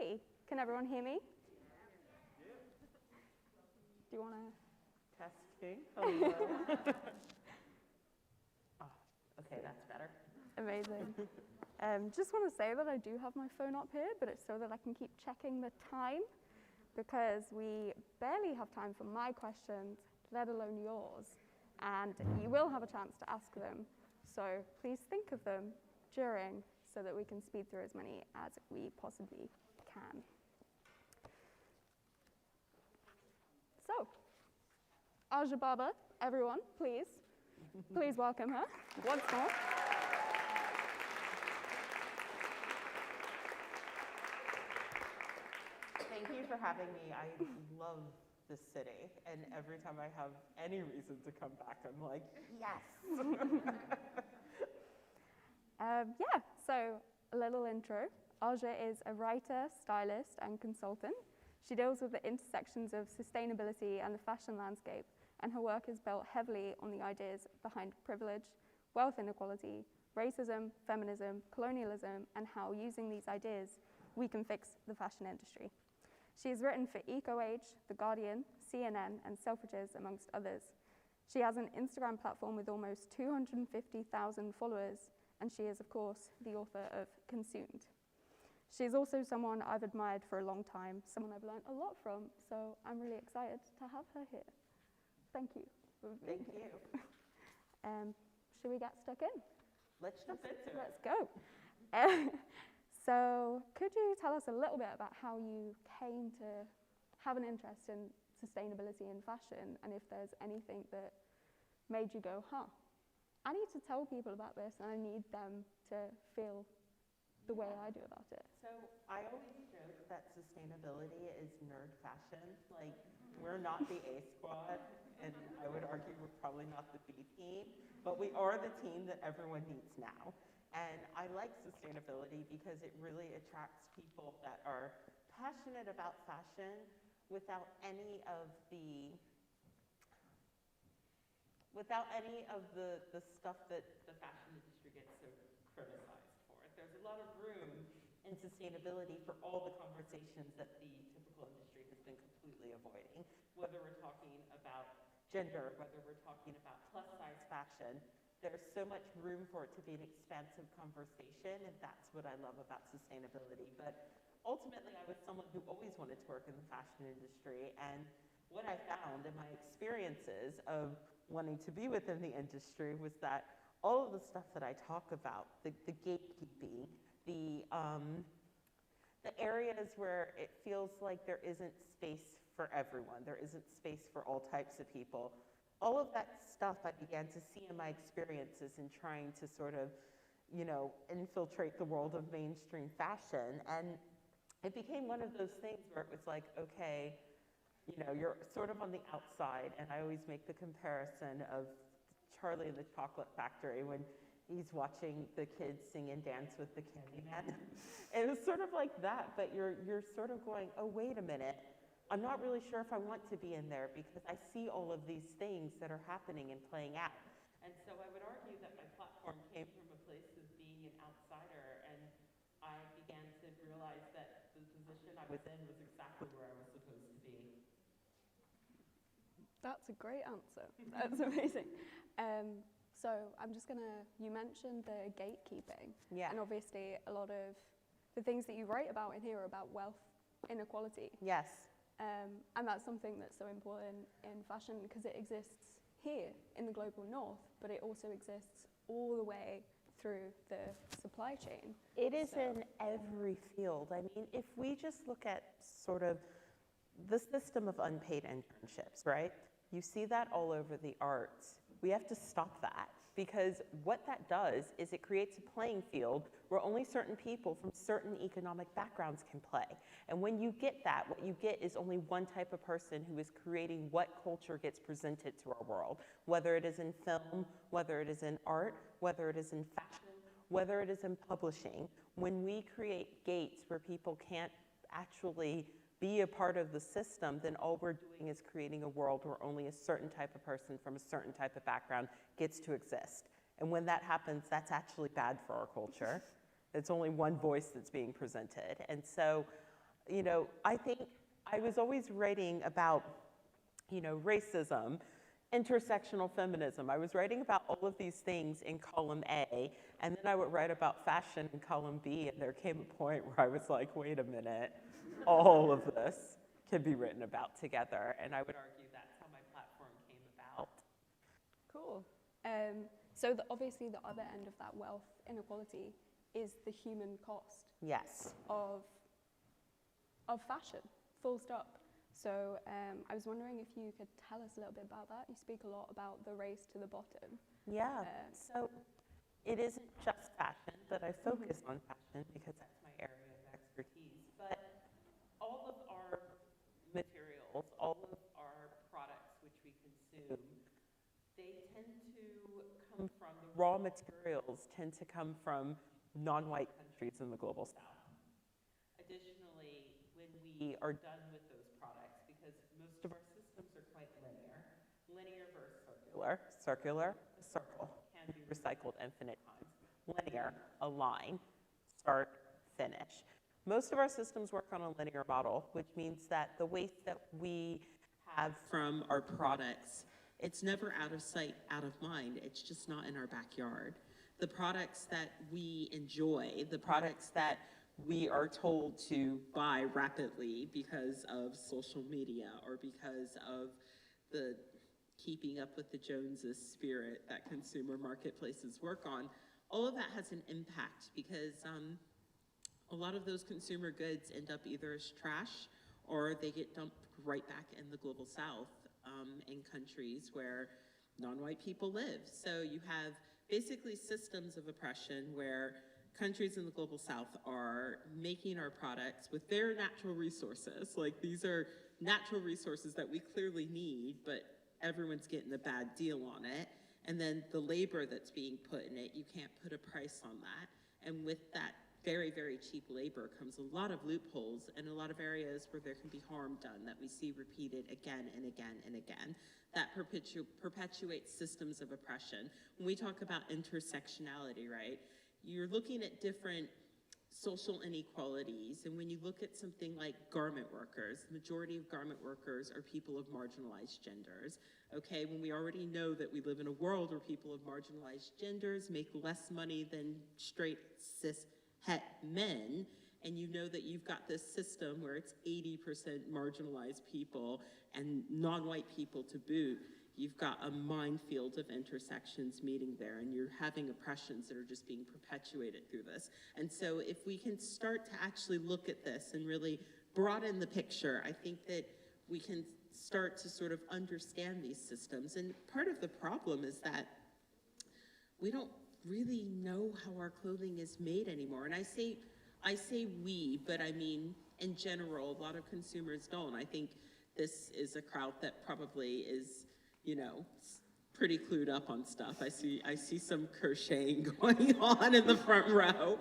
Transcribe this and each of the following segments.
Okay, can everyone hear me? Do you want to? Testing. Hello. Oh, okay, that's better. Amazing. Just want to say that I do have my phone up here, but it's so that I can keep checking the time, because we barely have time for my questions, let alone yours. And you will have a chance to ask them. So please think of them during, so that we can speed through as many as we possibly can. So, Aja Barber, everyone, please welcome her once more. Thank you for having me. I love this city, and every time I have any reason to come back, I'm like, yes. Yeah, so a little intro. Aja is a writer, stylist, and consultant. She deals with the intersections of sustainability and the fashion landscape, and her work is built heavily on the ideas behind privilege, wealth inequality, racism, feminism, colonialism, and how, using these ideas, we can fix the fashion industry. She has written for Eco Age, The Guardian, CNN, and Selfridges, amongst others. She has an Instagram platform with almost 250,000 followers, and she is, of course, the author of Consumed. She is also someone I've admired for a long time, someone I've learned a lot from, so I'm really excited to have her here. Thank you. Thank you. Should we get stuck in? Let's jump into it. Let's go. So could you tell us a little bit about how you came to have an interest in sustainability in fashion, and if there's anything that made you go, I need to tell people about this, and I need them to feel the way I do about it. So I always joke that sustainability is nerd fashion. Like, we're not the A squad, and I would argue we're probably not the B team, but we are the team that everyone needs now. And I like sustainability because it really attracts people that are passionate about fashion without any of the stuff that the fashion industry gets so criticized for. There's a lot of room in sustainability for all the conversations that the typical industry has been completely avoiding, whether we're talking about gender, whether we're talking about plus size fashion. There's so much room for it to be an expansive conversation, and that's what I love about sustainability. But ultimately, I was someone who always wanted to work in the fashion industry, and what I found in my experiences of wanting to be within the industry was that all of the stuff that I talk about, the gatekeeping, the areas where it feels like there isn't space for everyone, there isn't space for all types of people, all of that stuff I began to see in my experiences in trying to sort of, infiltrate the world of mainstream fashion. And it became one of those things where it was like, okay, you're sort of on the outside. And I always make the comparison of Charlie and the Chocolate Factory when he's watching the kids sing and dance with the Candyman. It was sort of like that, but you're sort of going, oh, wait a minute. I'm not really sure if I want to be in there because I see all of these things that are happening and playing out. And so I would argue that my platform came from a place of being an outsider, and I began to realize that the position I was in was exactly where I was supposed to be. That's a great answer. That's amazing. So I'm just you mentioned the gatekeeping. Yeah. And obviously a lot of the things that you write about in here are about wealth inequality. Yes. And that's something that's so important in fashion because it exists here in the global north, but it also exists all the way through the supply chain. It is in every field. I mean, if we just look at sort of the system of unpaid internships, right? You see that all over the arts. We have to stop that because what that does is it creates a playing field where only certain people from certain economic backgrounds can play. And when you get that, what you get is only one type of person who is creating what culture gets presented to our world, whether it is in film, whether it is in art, whether it is in fashion, whether it is in publishing. When we create gates where people can't actually be a part of the system, then all we're doing is creating a world where only a certain type of person from a certain type of background gets to exist. And when that happens, that's actually bad for our culture. It's only one voice that's being presented. And so you know, I think I was always writing about, you know, racism, intersectional feminism. I was writing about all of these things in column A, and then I would write about fashion in column B, and there came a point where I was like, wait a minute, all of this can be written about together, and I would argue that's how my platform came about. Cool. So obviously the other end of that wealth inequality is the human cost. Yes. Of fashion, full stop. So I was wondering if you could tell us a little bit about that. You speak a lot about the race to the bottom. Yeah, so it isn't just fashion, but I focus on fashion because that's my area of expertise. But all of our materials, all of our products which we consume, they tend to come from, the raw materials tend to come from non-white countries in the global south. Additionally, when we are done with those products, because most of our systems are quite linear versus circular. Circular, a circle, can be recycled infinite times. Linear, a line, start, finish. Most of our systems work on a linear model, which means that the waste that we have from our products, it's never out of sight, out of mind. It's just not in our backyard. The products that we enjoy, the products that we are told to buy rapidly because of social media or because of the keeping up with the Joneses spirit that consumer marketplaces work on, all of that has an impact because a lot of those consumer goods end up either as trash or they get dumped right back in the global south in countries where non-white people live. So you have basically systems of oppression where countries in the global south are making our products with their natural resources. Like, these are natural resources that we clearly need, but everyone's getting a bad deal on it. And then the labor that's being put in it, you can't put a price on that. And with that very, very cheap labor comes a lot of loopholes and a lot of areas where there can be harm done that we see repeated again and again and again. That perpetuates systems of oppression. When we talk about intersectionality, right, you're looking at different social inequalities, and when you look at something like garment workers, the majority of garment workers are people of marginalized genders, okay? When we already know that we live in a world where people of marginalized genders make less money than straight cis het men, and you know that you've got this system where it's 80% marginalized people and non-white people to boot, you've got a minefield of intersections meeting there, and you're having oppressions that are just being perpetuated through this. And so if we can start to actually look at this and really broaden the picture, I think that we can start to sort of understand these systems. And part of the problem is that we don't really know how our clothing is made anymore. And I say we, but I mean, in general, a lot of consumers don't. I think this is a crowd that probably is, you know, pretty clued up on stuff. I see some crocheting going on in the front row.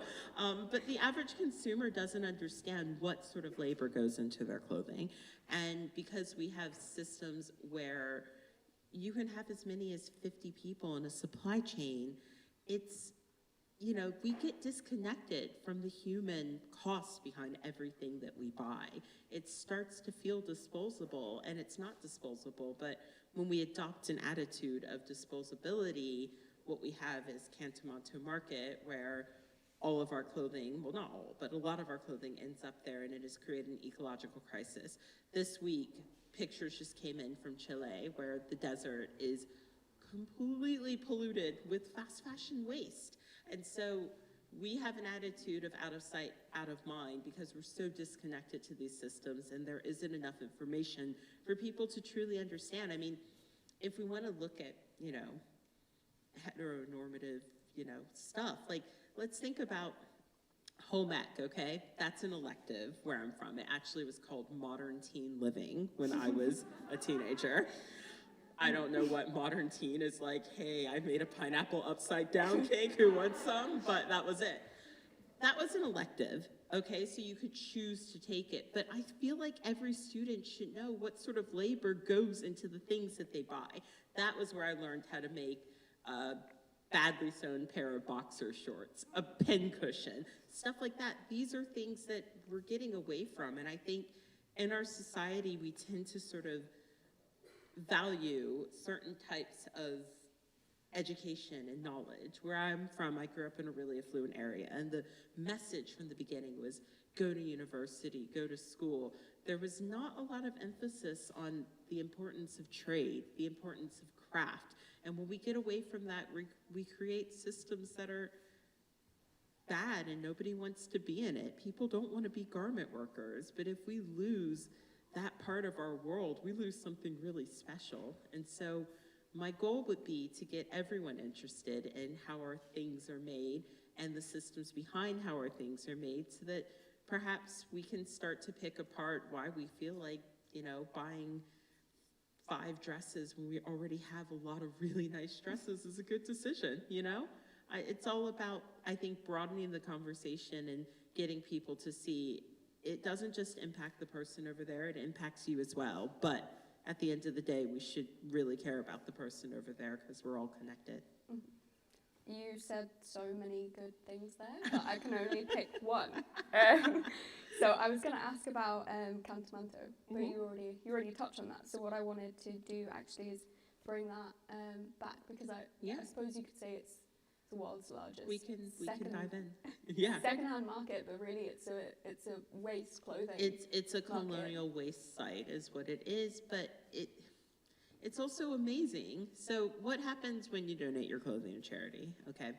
But the average consumer doesn't understand what sort of labor goes into their clothing. And because we have systems where you can have as many as 50 people in a supply chain, it's, you know, we get disconnected from the human costs behind everything that we buy. It starts to feel disposable, and it's not disposable, but when we adopt an attitude of disposability, what we have is tantamount to a market where all of our clothing, well, not all, but a lot of our clothing ends up there, and it has created an ecological crisis. This week, pictures just came in from Chile where the desert is completely polluted with fast fashion waste. And so we have an attitude of out of sight, out of mind, because we're so disconnected to these systems, and there isn't enough information for people to truly understand. I mean, if we want to look at, you know, heteronormative, you know, stuff, like, let's think about home ec, okay? That's an elective where I'm from. It actually was called Modern Teen Living when I was a teenager. I don't know what modern teen is like, hey, I made a pineapple upside down cake, who wants some? But that was it. That was an elective, okay? So you could choose to take it. But I feel like every student should know what sort of labor goes into the things that they buy. That was where I learned how to make badly sewn pair of boxer shorts, a pin cushion, stuff like that. These are things that we're getting away from. And I think in our society, we tend to sort of value certain types of education and knowledge. Where I'm from, I grew up in a really affluent area, and the message from the beginning was go to university, go to school. There was not a lot of emphasis on the importance of trade, the importance of craft. And when we get away from that, we create systems that are bad and nobody wants to be in it. People don't want to be garment workers, but if we lose that part of our world, we lose something really special. And so my goal would be to get everyone interested in how our things are made and the systems behind how our things are made, so that perhaps we can start to pick apart why we feel like, buying 5 dresses when we already have a lot of really nice dresses is a good decision, It's all about, I think, broadening the conversation and getting people to see it doesn't just impact the person over there, it impacts you as well. But at the end of the day, we should really care about the person over there because we're all connected. You said so many good things there, but I can only pick one. So I was going to ask about Cantamanto, but you already touched on that. So what I wanted to do actually is bring that back, because I suppose you could say it's the world's largest. We can dive in. Yeah. Secondhand market, but really it's a waste clothing. It's a colonial waste site, is what it is, but it's also amazing. So what happens when you donate your clothing to charity? Okay,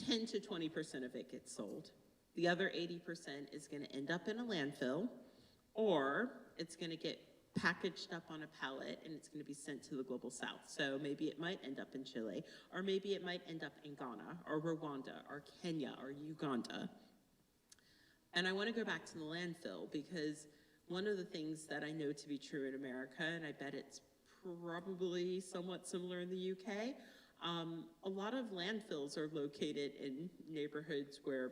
10 to 20% of it gets sold. The other 80% is going to end up in a landfill, or it's going to get packaged up on a pallet and it's going to be sent to the global south. So maybe it might end up in Chile, or maybe it might end up in Ghana or Rwanda or Kenya or Uganda. And I want to go back to the landfill, because one of the things that I know to be true in America, and I bet it's probably somewhat similar in the UK, a lot of landfills are located in neighborhoods where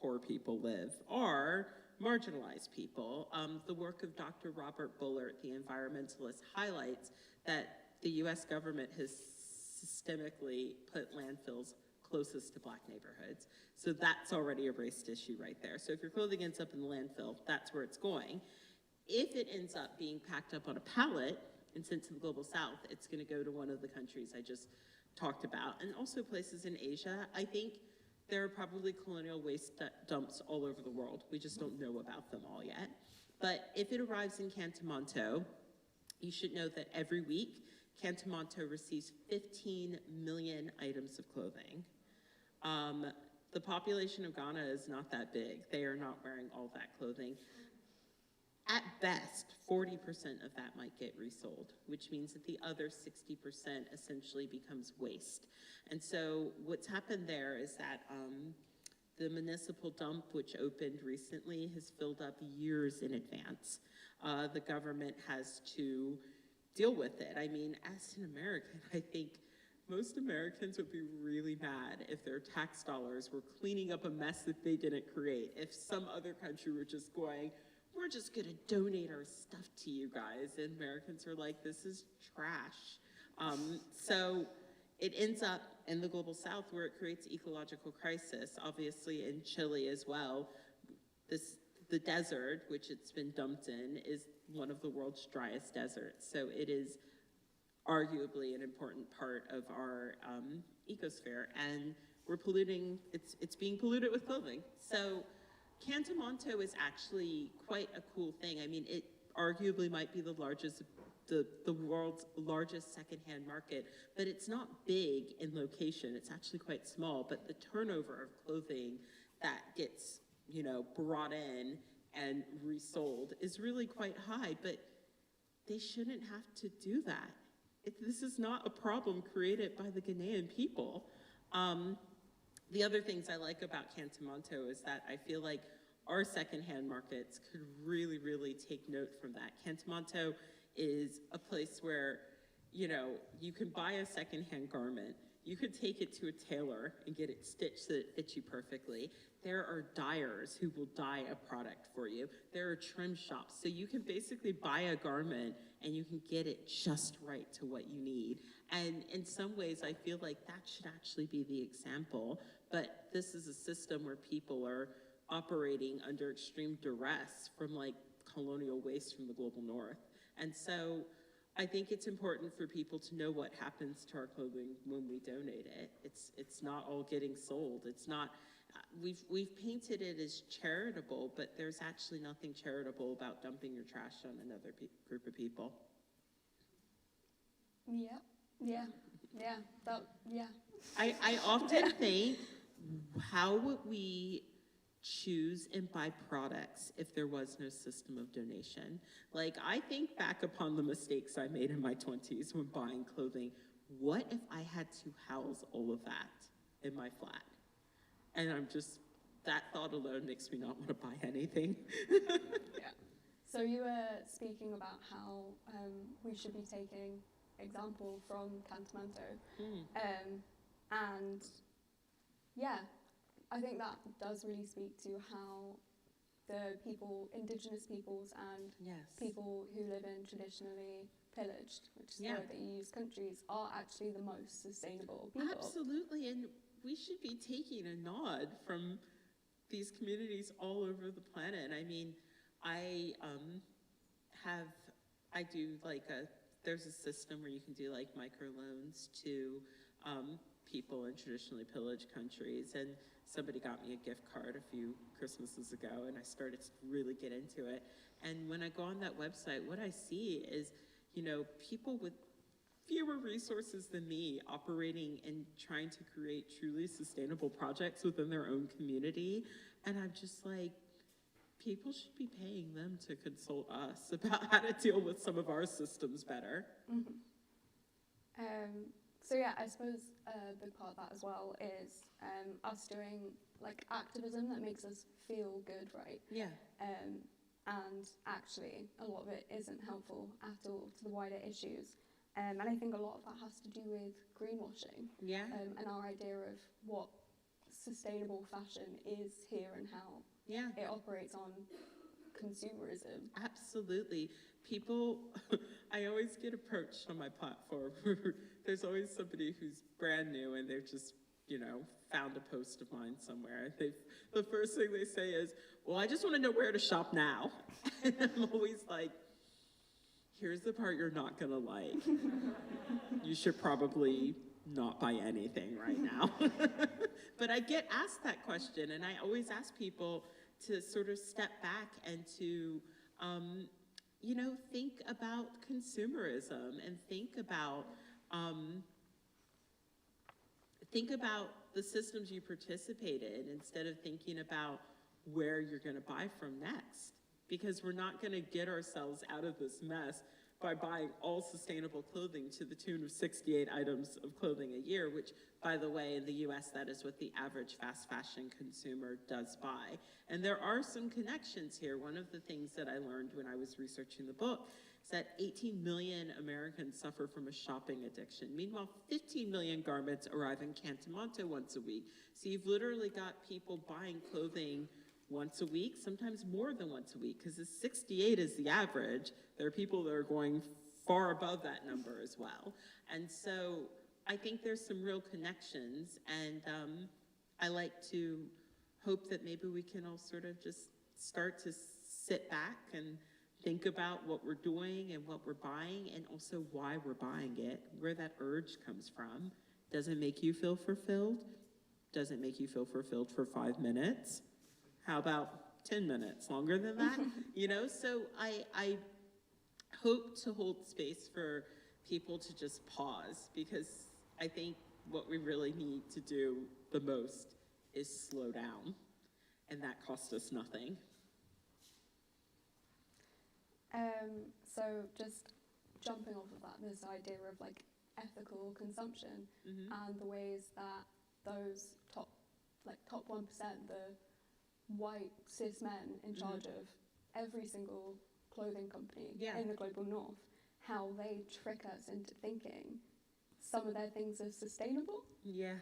poor people live, or marginalized people. The work of Dr. Robert Bullard, the environmentalist, highlights that the US government has systemically put landfills closest to Black neighborhoods. So that's already a race issue right there. So if your clothing ends up in the landfill, that's where it's going. If it ends up being packed up on a pallet and sent to the global south, it's going to go to one of the countries I just talked about, and also places in Asia. I think there are probably colonial waste dumps all over the world. We just don't know about them all yet. But if it arrives in Cantamanto, you should know that every week, Cantamanto receives 15 million items of clothing. The population of Ghana is not that big. They are not wearing all that clothing. At best, 40% of that might get resold, which means that the other 60% essentially becomes waste. And so what's happened there is that the municipal dump, which opened recently, has filled up years in advance. The government has to deal with it. I mean, as an American, I think most Americans would be really mad if their tax dollars were cleaning up a mess that they didn't create. If some other country were just going, we're just going to donate our stuff to you guys. And Americans are like, this is trash. So it ends up in the global south, where it creates ecological crisis, obviously in Chile as well. The desert, which it's been dumped in, is one of the world's driest deserts. So it is arguably an important part of our ecosphere. And we're polluting, it's being polluted with clothing. So Cantamanto is actually quite a cool thing. I mean, it arguably might be the world's largest secondhand market, but it's not big in location. It's actually quite small, but the turnover of clothing that gets, brought in and resold is really quite high, but they shouldn't have to do that. This is not a problem created by the Ghanaian people. The other things I like about Cantamanto is that I feel like our secondhand markets could really, really take note from that. Cantamanto is a place where, you can buy a secondhand garment, you could take it to a tailor and get it stitched so that it fits you perfectly. There are dyers who will dye a product for you. There are trim shops. So you can basically buy a garment and you can get it just right to what you need. And in some ways, I feel like that should actually be the example. But this is a system where people are operating under extreme duress from like colonial waste from the global north. And so I think it's important for people to know what happens to our clothing when we donate it. It's not all getting sold. It's not, we've painted it as charitable, but there's actually nothing charitable about dumping your trash on another group of people. Yeah. I often think, how would we choose and buy products if there was no system of donation? Like, I think back upon the mistakes I made in my 20s when buying clothing. What if I had to house all of that in my flat? And that thought alone makes me not want to buy anything. Yeah. So you were speaking about how we should be taking example from Cantamanto. And yeah, I think that does really speak to how the indigenous peoples and people who live in traditionally pillaged, which is the word that you use, countries, are actually the most sustainable people. Absolutely, and we should be taking a nod from these communities all over the planet. I mean, there's a system where you can do like microloans to people in traditionally pillaged countries, and somebody got me a gift card a few Christmases ago, and I started to really get into it. And when I go on that website, what I see is, people with fewer resources than me operating and trying to create truly sustainable projects within their own community. And I'm just like, people should be paying them to consult us about how to deal with some of our systems better. Mm-hmm. So yeah, I suppose a big part of that as well is us doing like activism that makes us feel good, right? Yeah. And actually, a lot of it isn't helpful at all to the wider issues. And I think a lot of that has to do with greenwashing. Yeah. And our idea of what sustainable fashion is here and how it operates on consumerism. Absolutely. People, I always get approached on my platform. There's always somebody who's brand new and they've just, found a post of mine somewhere. The first thing they say is, well, I just want to know where to shop now. And I'm always like, here's the part you're not going to like. You should probably not buy anything right now. But I get asked that question, and I always ask people to sort of step back and to, think about consumerism and think about the systems you participate in instead of thinking about where you're going to buy from next. Because we're not going to get ourselves out of this mess by buying all sustainable clothing to the tune of 68 items of clothing a year, which, by the way, in the US, that is what the average fast fashion consumer does buy. And there are some connections here. One of the things that I learned when I was researching the book is that 18 million Americans suffer from a shopping addiction. Meanwhile, 15 million garments arrive in Cantamanto once a week. So you've literally got people buying clothing once a week, sometimes more than once a week, because the 68 is the average. There are people that are going far above that number as well. And so I think there's some real connections, and I like to hope that maybe we can all sort of just start to sit back and think about what we're doing and what we're buying, and also why we're buying it, where that urge comes from. Does it make you feel fulfilled? Does it make you feel fulfilled for 5 minutes? How about 10 minutes? Longer than that? So I hope to hold space for people to just pause, because I think what we really need to do the most is slow down, and that costs us nothing. So just jumping off of that, this idea of like ethical consumption and the ways that those top 1%, the white cis men in charge of every single clothing company in the global north, how they trick us into thinking some of their things as sustainable. Yeah.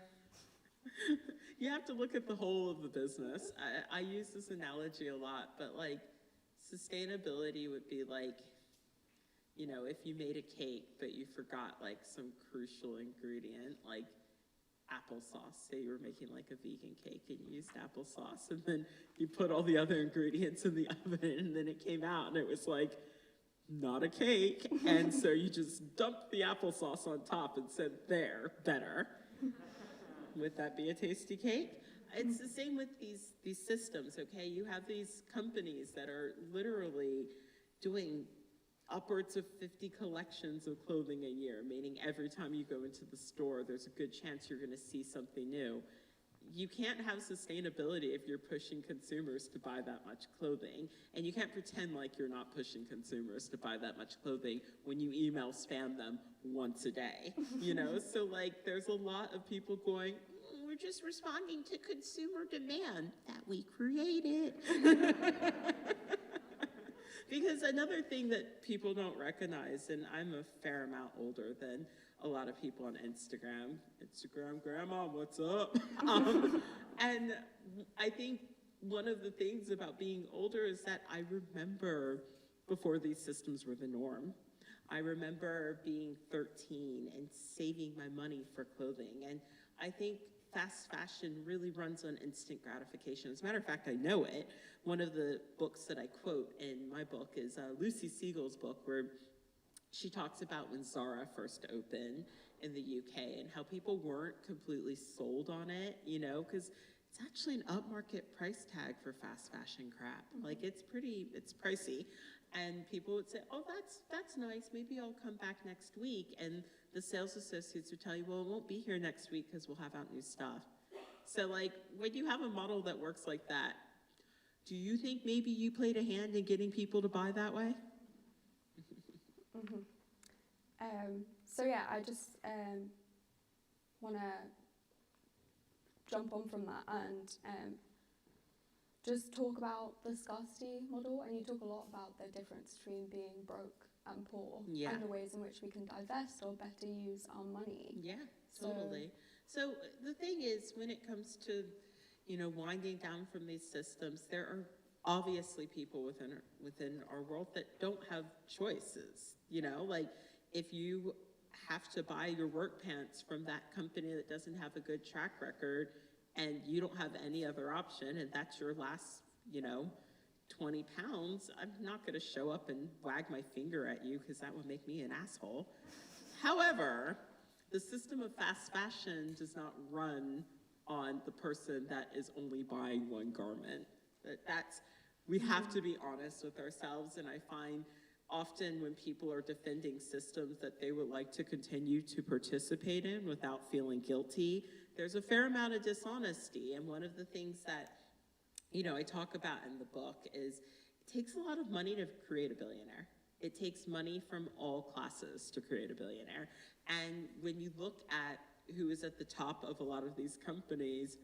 You have to look at the whole of the business. I use this analogy a lot, but like sustainability would be like, you know, if you made a cake, but you forgot like some crucial ingredient, like applesauce. Say you were making like a vegan cake and you used applesauce, and then you put all the other ingredients in the oven, and then it came out and it was like not a cake. And so you just dumped the applesauce on top and said, there, better. Would that be a tasty cake? It's the same with these systems, okay? You have these companies that are literally doing upwards of 50 collections of clothing a year, meaning every time you go into the store, there's a good chance you're going to see something new. You can't have sustainability if you're pushing consumers to buy that much clothing, and you can't pretend like you're not pushing consumers to buy that much clothing when you email spam them once a day, you know? So like there's a lot of people going, we're just responding to consumer demand that we created. Because another thing that people don't recognize, and I'm a fair amount older than a lot of people on Instagram. Instagram grandma, what's up? And I think one of the things about being older is that I remember before these systems were the norm. I remember being 13 and saving my money for clothing. And I think fast fashion really runs on instant gratification. As a matter of fact, I know it. One of the books that I quote in my book is Lucy Siegel's book, where she talks about when Zara first opened in the UK and how people weren't completely sold on it, you know, because it's actually an upmarket price tag for fast fashion crap. Like it's pricey. And people would say, oh, that's nice. Maybe I'll come back next week. And the sales associates would tell you, well, it won't be here next week because we'll have out new stuff. So like when you have a model that works like that, do you think maybe you played a hand in getting people to buy that way? So yeah, I just want to jump on from that and just talk about the scarcity model. And you talk a lot about the difference between being broke and poor, Yeah. and the ways in which we can divest or better use our money. Yeah, totally. So the thing is, when it comes to, you know, winding down from these systems, there are obviously people within our world that don't have choices. You know, like if you have to buy your work pants from that company that doesn't have a good track record, and you don't have any other option, and that's your last, you know, 20 pounds, I'm not going to show up and wag my finger at you because that would make me an asshole. However, the system of fast fashion does not run on the person that is only buying one garment. We have to be honest with ourselves, and I find often when people are defending systems that they would like to continue to participate in without feeling guilty, there's a fair amount of dishonesty. And one of the things that, you know, I talk about in the book is it takes a lot of money to create a billionaire. It takes money from all classes to create a billionaire. And when you look at who is at the top of a lot of these companies,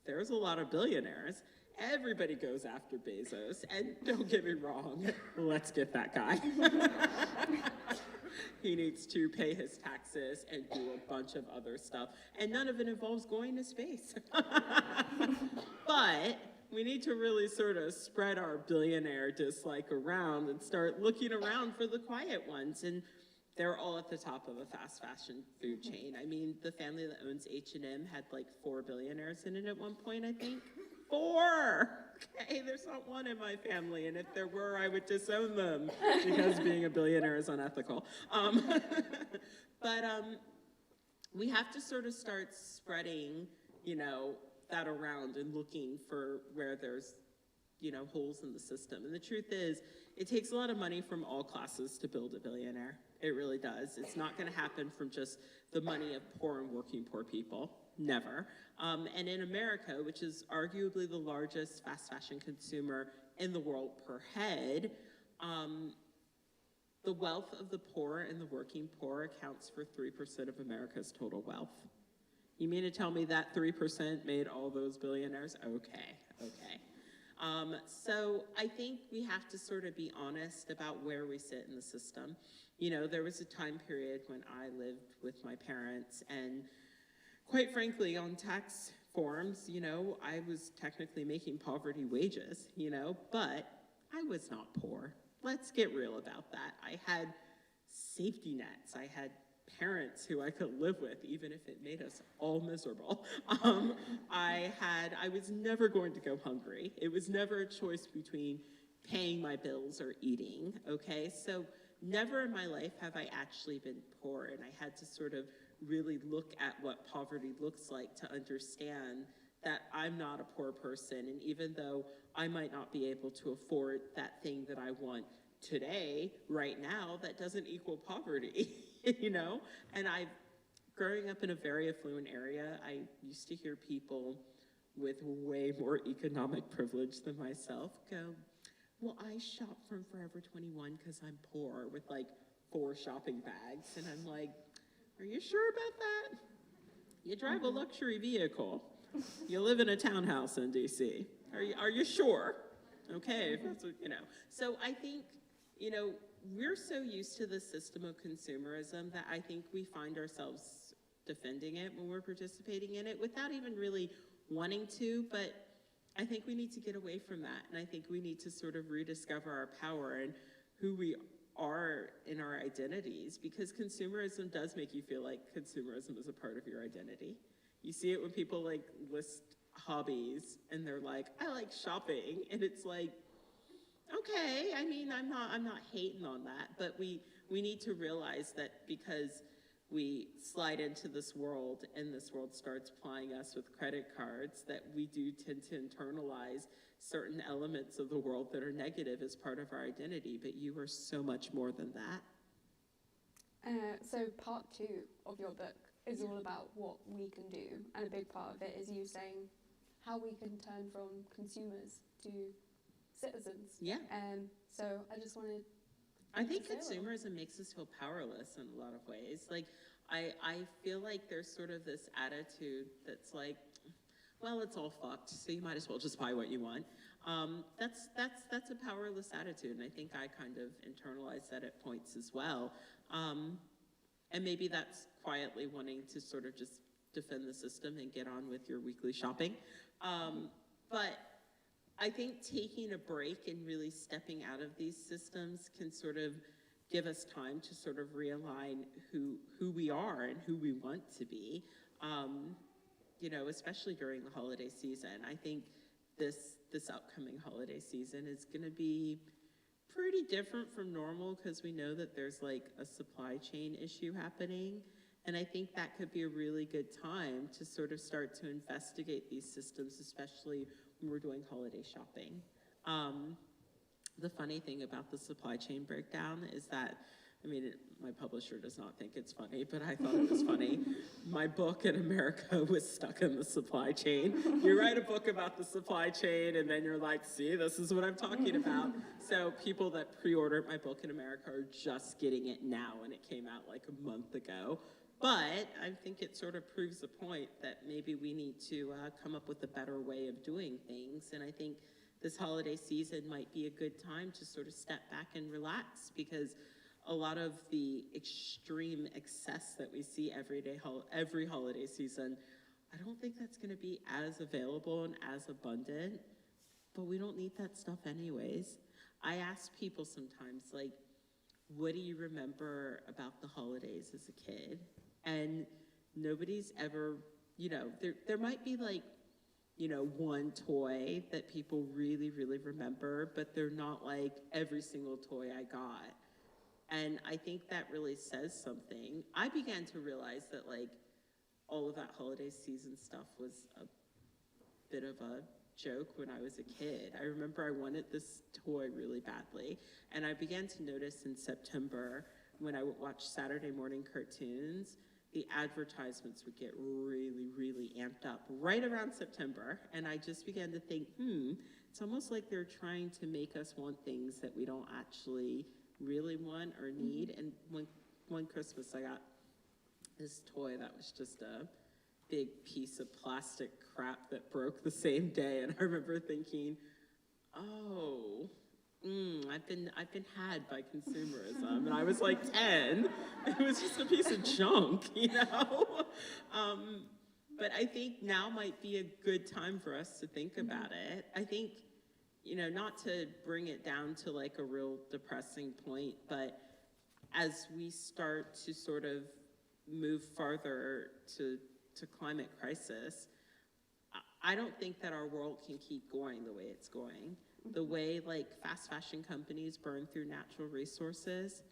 there's a lot of billionaires. Everybody goes after Bezos, and don't get me wrong, let's get that guy. He needs to pay his taxes and do a bunch of other stuff, and none of it involves going to space. But we need to really sort of spread our billionaire dislike around and start looking around for the quiet ones, and they're all at the top of a fast fashion food chain. I mean, the family that owns H&M had like 4 billionaires in it at one point, I think. 4! Okay, there's not one in my family, and if there were, I would disown them because being a billionaire is unethical. But we have to sort of start spreading, you know, that around and looking for where there's, you know, holes in the system. And the truth is, it takes a lot of money from all classes to build a billionaire. It really does. It's not going to happen from just the money of poor and working poor people. Never. And in America, which is arguably the largest fast fashion consumer in the world per head, the wealth of the poor and the working poor accounts for 3% of America's total wealth. You mean to tell me that 3% made all those billionaires? Okay. So I think we have to sort of be honest about where we sit in the system. You know, there was a time period when I lived with my parents, and quite frankly, on tax forms, you know, I was technically making poverty wages, you know, but I was not poor. Let's get real about that. I had safety nets. I had parents who I could live with, even if it made us all miserable. I was never going to go hungry. It was never a choice between paying my bills or eating, okay? So never in my life have I actually been poor, and I had to sort of really look at what poverty looks like to understand that I'm not a poor person, and even though I might not be able to afford that thing that I want today, right now, that doesn't equal poverty, you know? And growing up in a very affluent area, I used to hear people with way more economic privilege than myself go, well, I shop from Forever 21 because I'm poor, with like 4 shopping bags. And I'm like, are you sure about that? You drive a luxury vehicle. You live in a townhouse in DC. Are you sure? Okay, you know. So I think, you know, we're so used to the system of consumerism that I think we find ourselves defending it when we're participating in it without even really wanting to, but I think we need to get away from that, and I think we need to sort of rediscover our power and who we are in our identities, because consumerism does make you feel like consumerism is a part of your identity. You see it when people like list hobbies and they're like, I like shopping, and it's like, okay, I mean, I'm not hating on that, but we need to realize that because we slide into this world and this world starts plying us with credit cards, that we do tend to internalize certain elements of the world that are negative as part of our identity, but you are so much more than that. So part 2 of your book is all about what we can do, and a big part of it is you saying how we can turn from consumers to citizens. Yeah. So I just wanted I think consumerism makes us feel powerless in a lot of ways. Like, I feel like there's sort of this attitude that's like, well, it's all fucked, so you might as well just buy what you want. That's a powerless attitude, and I think I kind of internalized that at points as well. And maybe that's quietly wanting to sort of just defend the system and get on with your weekly shopping. But I think taking a break and really stepping out of these systems can sort of give us time to sort of realign who we are and who we want to be, you know, especially during the holiday season. I think this upcoming holiday season is going to be pretty different from normal because we know that there's like a supply chain issue happening. And I think that could be a really good time to sort of start to investigate these systems, especially when we're doing holiday shopping. The funny thing about the supply chain breakdown is that, I mean, my publisher does not think it's funny, but I thought it was funny. My book in America was stuck in the supply chain. You write a book about the supply chain, and then you're like, see, this is what I'm talking about. So people that pre-ordered my book in America are just getting it now, and it came out like a month ago. But I think it sort of proves the point that maybe we need to come up with a better way of doing things. And I think this holiday season might be a good time to sort of step back and relax, because a lot of the extreme excess that we see every holiday season, I don't think that's going to be as available and as abundant, but we don't need that stuff anyways. I ask people sometimes, like, what do you remember about the holidays as a kid? And nobody's ever, you know, there might be like, you know, one toy that people really, really remember, but they're not like every single toy I got. And I think that really says something. I began to realize that like all of that holiday season stuff was a bit of a joke when I was a kid. I remember I wanted this toy really badly, and I began to notice in September when I would watch Saturday morning cartoons, the advertisements would get really, really amped up right around September, and I just began to think, it's almost like they're trying to make us want things that we don't actually really want or need. And one Christmas I got this toy that was just a big piece of plastic crap that broke the same day, and I remember thinking, Oh, I've been had by consumerism, and I was like 10. It was just a piece of junk, you know. But I think now might be a good time for us to think about it. I think, you know, not to bring it down to like a real depressing point, but as we start to sort of move farther to climate crisis, I don't think that our world can keep going the way it's going. The way like fast fashion companies burn through natural resources,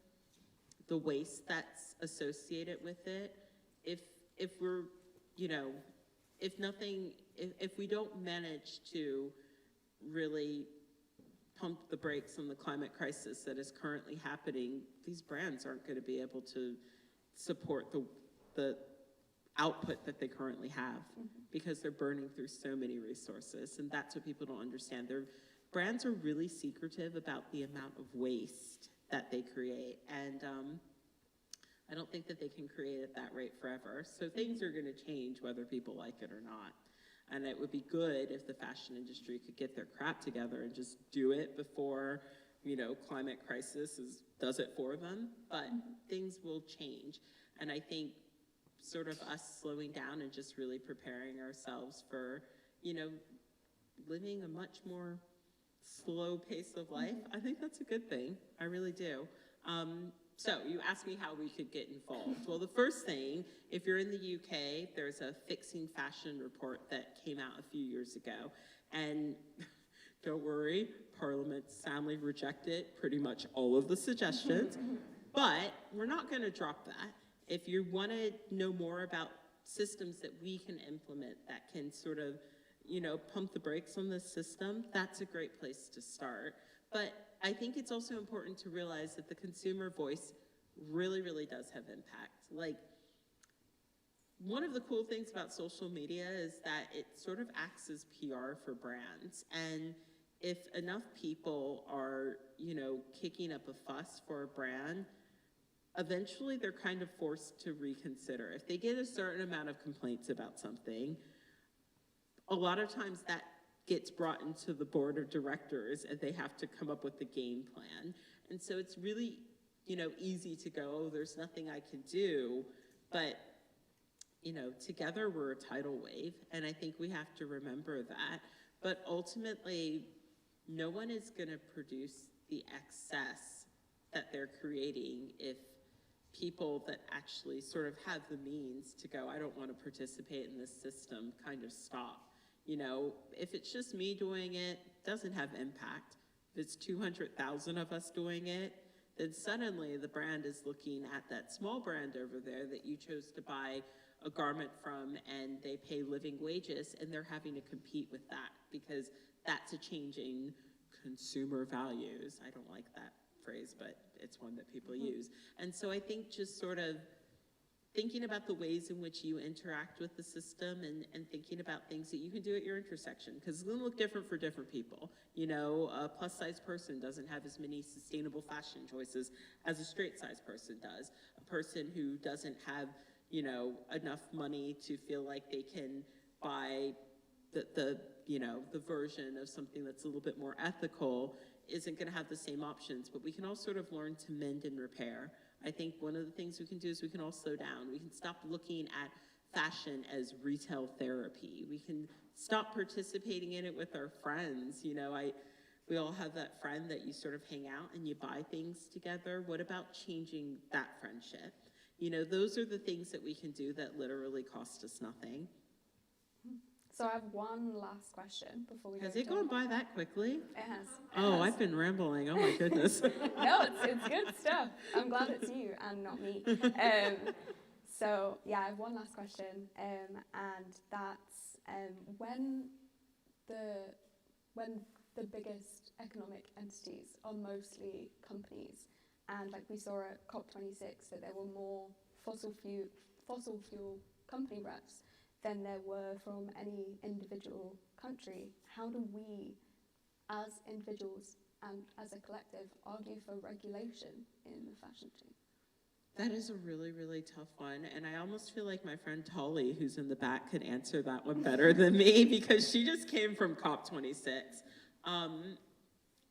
the waste that's associated with it, if we're, you know, if we don't manage to really pump the brakes on the climate crisis that is currently happening, these brands aren't going to be able to support the output that they currently have because they're burning through so many resources. And that's what people don't understand. Brands are really secretive about the amount of waste that they create. And I don't think that they can create at that rate forever. So things are going to change whether people like it or not. And it would be good if the fashion industry could get their crap together and just do it before, you know, climate crisis does it for them. But things will change. And I think sort of us slowing down and just really preparing ourselves for, you know, living a much more slow pace of life, I think that's a good thing. I really do. So you asked me how we could get involved. Well, the first thing, if you're in the UK, there's a Fixing Fashion report that came out a few years ago. And don't worry, Parliament soundly rejected pretty much all of the suggestions. But we're not going to drop that. If you want to know more about systems that we can implement that can sort of, you know, pump the brakes on this system, that's a great place to start. But I think it's also important to realize that the consumer voice really, really does have impact. Like, one of the cool things about social media is that it sort of acts as PR for brands. And if enough people are, you know, kicking up a fuss for a brand, eventually they're kind of forced to reconsider. If they get a certain amount of complaints about something, a lot of times that gets brought into the board of directors and they have to come up with the game plan. And so it's really, you know, easy to go, oh, there's nothing I can do. But, you know, together we're a tidal wave. And I think we have to remember that. But ultimately, no one is going to produce the excess that they're creating if people that actually sort of have the means to go, I don't want to participate in this system, kind of stop. You know, if it's just me doing it, doesn't have impact. If it's 200,000 of us doing it, then suddenly the brand is looking at that small brand over there that you chose to buy a garment from and they pay living wages, and they're having to compete with that because that's a changing consumer values. I don't like that phrase, but it's one that people use. And so I think just sort of thinking about the ways in which you interact with the system and thinking about things that you can do at your intersection, because it's going to look different for different people. You know, a plus-size person doesn't have as many sustainable fashion choices as a straight-size person does. A person who doesn't have, you know, enough money to feel like they can buy the you know, the version of something that's a little bit more ethical isn't going to have the same options. But we can all sort of learn to mend and repair. I think one of the things we can do is we can all slow down. We can stop looking at fashion as retail therapy. We can stop participating in it with our friends. You know, we all have that friend that you sort of hang out and you buy things together. What about changing that friendship? You know, those are the things that we can do that literally cost us nothing. So I have one last question before we go. Has it gone by that quickly? It has. Oh, I've been rambling. Oh my goodness. No, it's good stuff. I'm glad it's you and not me. So yeah, I have one last question, and that's when the biggest economic entities are mostly companies, and like we saw at COP26 that there were more fossil fuel company reps than there were from any individual country. How do we, as individuals and as a collective, argue for regulation in the fashion chain? That is a really, really tough one. And I almost feel like my friend Tolly, who's in the back, could answer that one better than me because she just came from COP26.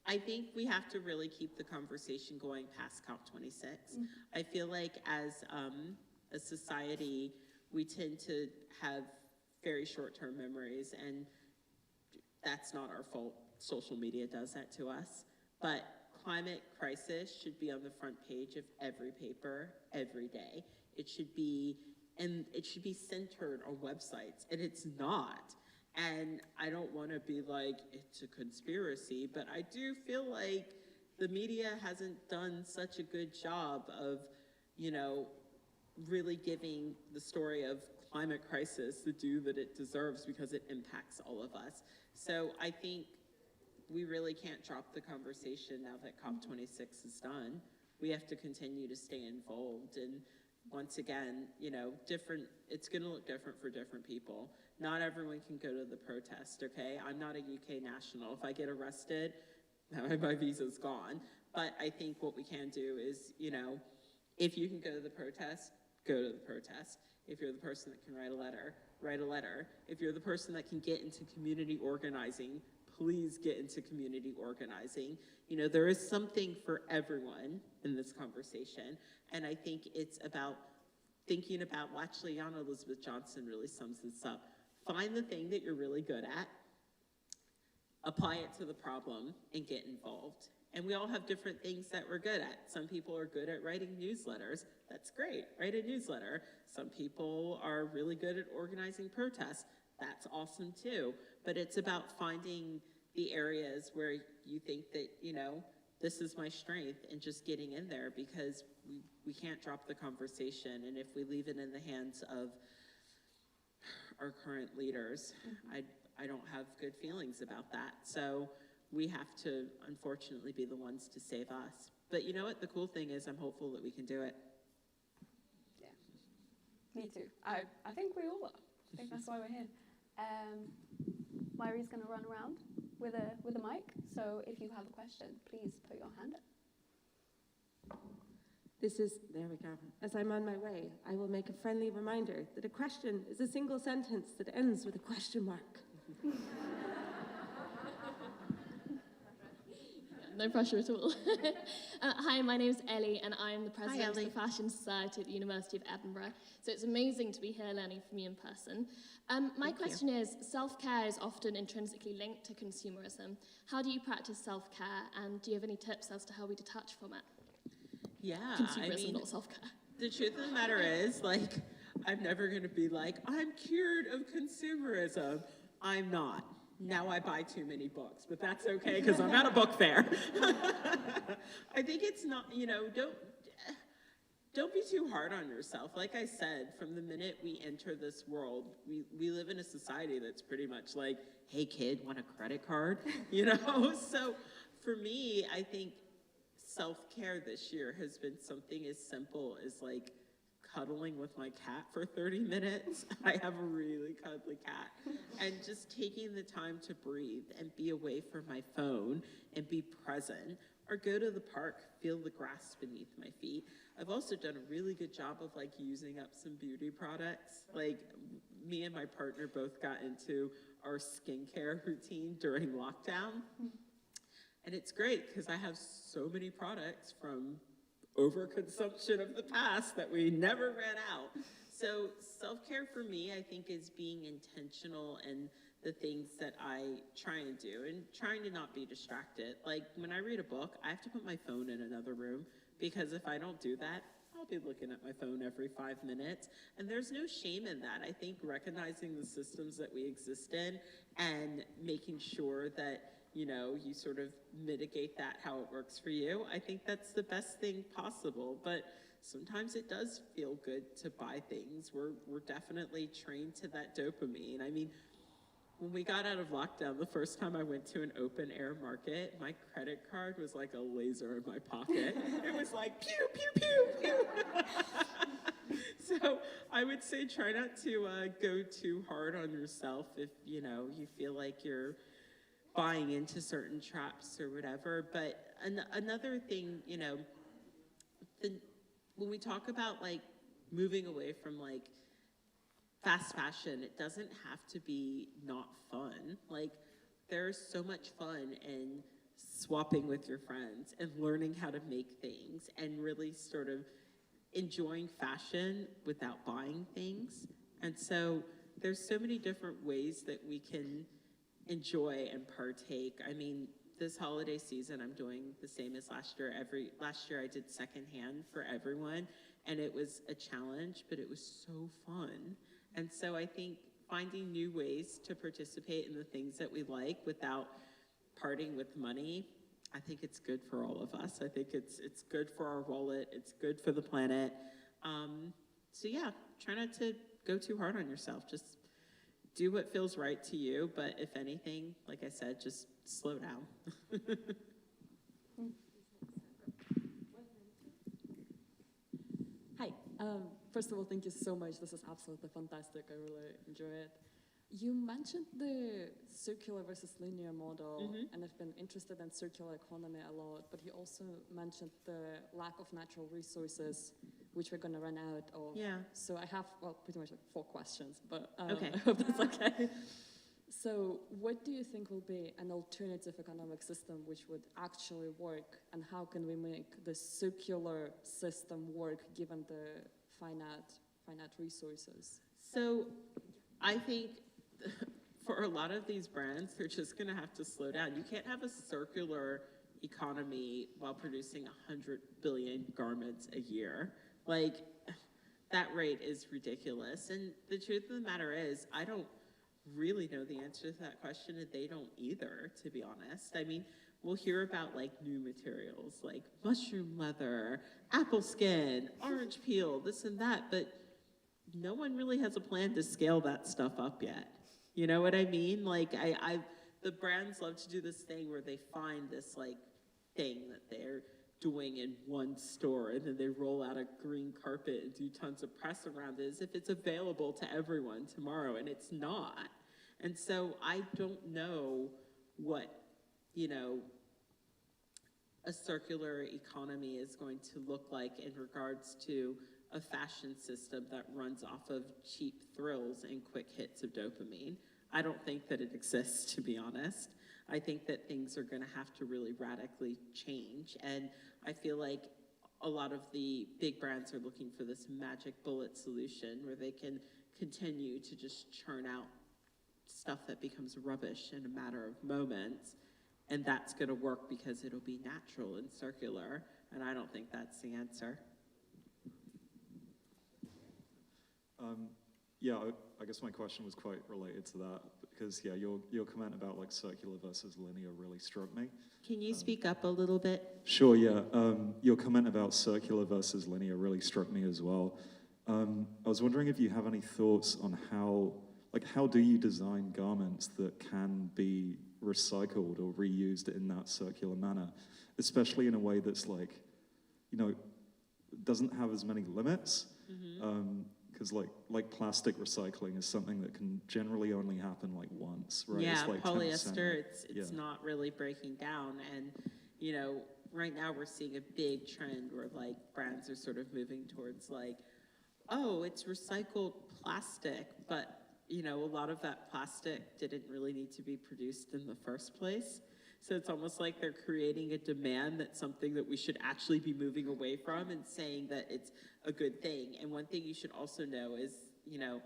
I think we have to really keep the conversation going past COP26. I feel like as a society, we tend to have very short-term memories, and that's not our fault. Social media does that to us. But climate crisis should be on the front page of every paper every day. It should be, and it should be centered on websites, and it's not. And I don't want to be like, it's a conspiracy, but I do feel like the media hasn't done such a good job of, you know, really giving the story of climate crisis the due that it deserves, because it impacts all of us. So I think we really can't drop the conversation now that COP26 is done. We have to continue to stay involved. And once again, you know, it's going to look different for different people. Not everyone can go to the protest, okay? I'm not a UK national. If I get arrested, my visa's gone. But I think what we can do is, you know, if you can go to the protest, go to the protest. If you're the person that can write a letter, write a letter. If you're the person that can get into community organizing, please get into community organizing. You know, there is something for everyone in this conversation. And I think it's about thinking about, well, actually, Yana Elizabeth Johnson really sums this up. Find the thing that you're really good at, apply it to the problem, and get involved. And we all have different things that we're good at. Some people are good at writing newsletters. That's great, write a newsletter. Some people are really good at organizing protests. That's awesome too. But it's about finding the areas where you think that, you know, this is my strength, and just getting in there, because we can't drop the conversation. And if we leave it in the hands of our current leaders, I don't have good feelings about that. So we have to, unfortunately, be the ones to save us. But you know what? The cool thing is I'm hopeful that we can do it. Yeah, me too. I think we all are. I think that's why we're here. Myri's going to run around with a mic. So if you have a question, please put your hand up. There we go. As I'm on my way, I will make a friendly reminder that a question is a single sentence that ends with a question mark. No pressure at all. Hi, my name's Ellie, and I'm the president of the Fashion Society at the University of Edinburgh. So it's amazing to be here learning from you in person. My question is, self-care is often intrinsically linked to consumerism. How do you practice self-care, and do you have any tips as to how we detach from it? Yeah, Consumerism, I mean, not self-care. the truth of the matter is, like, I'm never going to be like, I'm cured of consumerism. I'm not. Now I buy too many books, but that's okay because I'm at a book fair. I think it's not, you know, don't be too hard on yourself. Like I said, from the minute we enter this world, we live in a society that's pretty much like, hey kid, want a credit card? You know? So for me, I think self-care this year has been something as simple as like cuddling with my cat for 30 minutes. I have a really cuddly cat. And just taking the time to breathe and be away from my phone and be present, or go to the park, feel the grass beneath my feet. I've also done a really good job of like using up some beauty products. Like me and my partner both got into our skincare routine during lockdown. And it's great because I have so many products from overconsumption of the past that we never ran out. So self-care for me, I think, is being intentional in the things that I try and do, and trying to not be distracted. Like when I read a book, I have to put my phone in another room, because if I don't do that, I'll be looking at my phone every 5 minutes. And there's no shame in that. I think recognizing the systems that we exist in and making sure that, you know, you sort of mitigate that how it works for you. I think that's the best thing possible. But sometimes it does feel good to buy things. We're definitely trained to that dopamine. I mean, when we got out of lockdown, the first time I went to an open air market, my credit card was like a laser in my pocket. It was like pew, pew, pew, pew. So I would say try not to go too hard on yourself if, you know, you feel like you're buying into certain traps or whatever. But another thing, you know, when we talk about like moving away from like fast fashion, it doesn't have to be not fun. Like there's so much fun in swapping with your friends and learning how to make things and really sort of enjoying fashion without buying things. And so there's so many different ways that we can enjoy and partake. I mean, this holiday season, I'm doing the same as last year. Last year I did secondhand for everyone, and it was a challenge, but it was so fun. And so I think finding new ways to participate in the things that we like without parting with money, I think it's good for all of us. I think it's good for our wallet. It's good for the planet. So yeah, try not to go too hard on yourself. Just do what feels right to you. But if anything, like I said, just slow down. Hi. First of all, thank you so much. This is absolutely fantastic. I really enjoy it. You mentioned the circular versus linear model, and I've been interested in circular economy a lot, but you also mentioned the lack of natural resources, which we're going to run out of. Yeah. So I have, well, pretty much like 4 questions, but Okay. I hope that's okay. So what do you think will be an alternative economic system which would actually work, and how can we make the circular system work given the finite resources? So I think for a lot of these brands, they're just going to have to slow down. You can't have a circular economy while producing 100 billion garments a year. Like, that rate is ridiculous. And the truth of the matter is, I don't really know the answer to that question, and they don't either, to be honest. I mean, we'll hear about like new materials like mushroom leather, apple skin, orange peel, this and that, but no one really has a plan to scale that stuff up yet. You know what I mean? Like, the brands love to do this thing where they find this like thing that they're doing in one store, and then they roll out a green carpet and do tons of press around it as if it's available to everyone tomorrow, and it's not. And so I don't know what, you know, a circular economy is going to look like in regards to a fashion system that runs off of cheap thrills and quick hits of dopamine. I don't think that it exists, to be honest. I think that things are going to have to really radically change. And I feel like a lot of the big brands are looking for this magic bullet solution where they can continue to just churn out stuff that becomes rubbish in a matter of moments. And that's going to work because it'll be natural and circular. And I don't think that's the answer. Yeah, I guess my question was quite related to that, because yeah, your comment about like circular versus linear really struck me. Can you speak up a little bit? Sure, yeah. Your comment about circular versus linear really struck me as well. I was wondering if you have any thoughts on how do you design garments that can be recycled or reused in that circular manner, especially in a way that's like, you know, doesn't have as many limits. Because like plastic recycling is something that can generally only happen like once, right? Yeah, it's like polyester, 10%. it's not really breaking down. And, you know, right now we're seeing a big trend where like brands are sort of moving towards like, oh, it's recycled plastic, but, you know, a lot of that plastic didn't really need to be produced in the first place. So it's almost like they're creating a demand that's something that we should actually be moving away from and saying that it's a good thing. And one thing you should also know is, you know,